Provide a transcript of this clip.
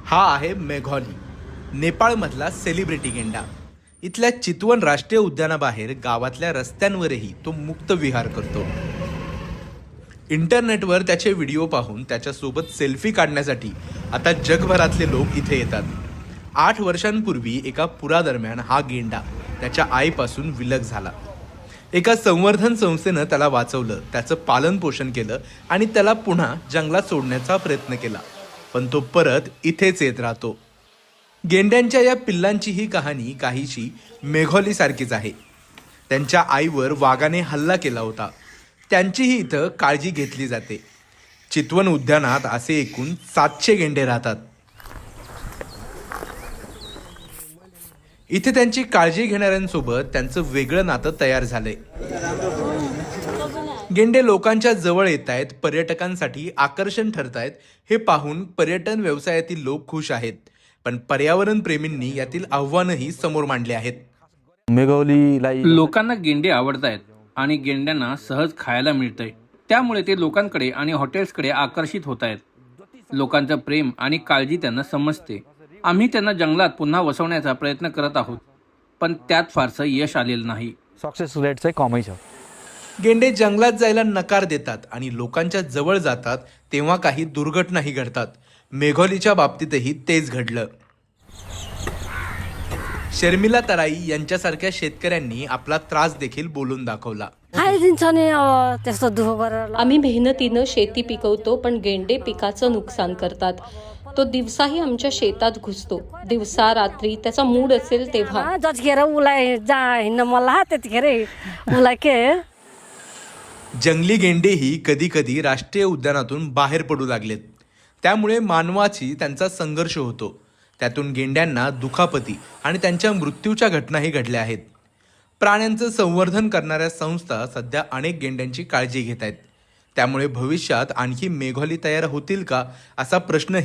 हा आहे मेघॉली, नेपाळमधला सेलिब्रिटी गेंडा. इथल्या चितवन राष्ट्रीय उद्यानाबाहेर गावातल्या रस्त्यांवरही तो मुक्त विहार करतो. इंटरनेटवर त्याचे व्हिडिओ पाहून त्याच्यासोबत सेल्फी काढण्यासाठी आता जगभरातले लोक इथे येतात. 8 वर्षांपूर्वी एका पुरादरम्यान हा गेंडा त्याच्या आईपासून विलग झाला. एका संवर्धन संस्थेनं त्याला वाचवलं, त्याचं पालन पोषण केलं आणि त्याला पुन्हा जंगलात सोडण्याचा प्रयत्न केला. पण तो परत इथेच येत राहतो. गेंड्यांच्या या पिल्लांची ही कहाणी काहीशी मेघॉलीसारखीच आहे. त्यांच्या आईवर वाघाने हल्ला केला होता. त्यांचीही इथं काळजी घेतली जाते. चितवन उद्यानात असे एकूण 700 गेंडे राहतात. इथे त्यांची काळजी घेणाऱ्यांसोबत त्यांचं वेगळं नातं तयार झालंय. गेंडे लोकांच्या जवळ येत आहेत, पर्यटकांसाठी आकर्षण ठरतायत. हे पाहून पर्यटन व्यवसायातील लोक खुश आहेत. पण पर्यावरण प्रेमींनी यातील आव्हानही समोर मांडले आहेत. लोकांना गेंडे आवडतायत आणि गेंड्यांना सहज खायला मिळतंय, त्यामुळे ते लोकांकडे आणि हॉटेल्सकडे आकर्षित होत आहेत. लोकांचं प्रेम आणि काळजी त्यांना समजते. आम्ही त्यांना जंगलात पुन्हा वसवण्याचा प्रयत्न करत आहोत, पण त्यात फारसं यश आलेलं नाही. सक्सेस रेटचं कमी आहे. गेंडे जंगलात जायला नकार देतात आणि लोकांच्या जवळ जातात तेव्हा काही दुर्घटनाही घडतात. मेघॉलीच्या बाबतीतही तेच घडलं. शर्मिला तराई यांच्यासारख्या शेतकऱ्यांनी आपला त्रास देखील बोलून दाखवला. आम्ही मेहनतीनं शेती पिकवतो, पण गेंडे पिकाचं नुकसान करतात. तो दिवसाही आमच्या शेतात घुसतो. दिवसा रात्री त्याचा मूड असेल तेव्हा. जंगली गेंडेही कधी कधी राष्ट्रीय उद्यानातून बाहेर पडू लागलेत. त्यामुळे मानवाची त्यांचा संघर्ष होतो. त्यातून गेंड्यांना दुखापती आणि त्यांच्या मृत्यूच्या घटनाही घडल्या आहेत. प्राण्यांचं संवर्धन करणाऱ्या संस्था सध्या अनेक गेंड्यांची काळजी घेत आहेत. त्यामुळे भविष्यात आणखी मेघॉली तयार होतील का असा प्रश्न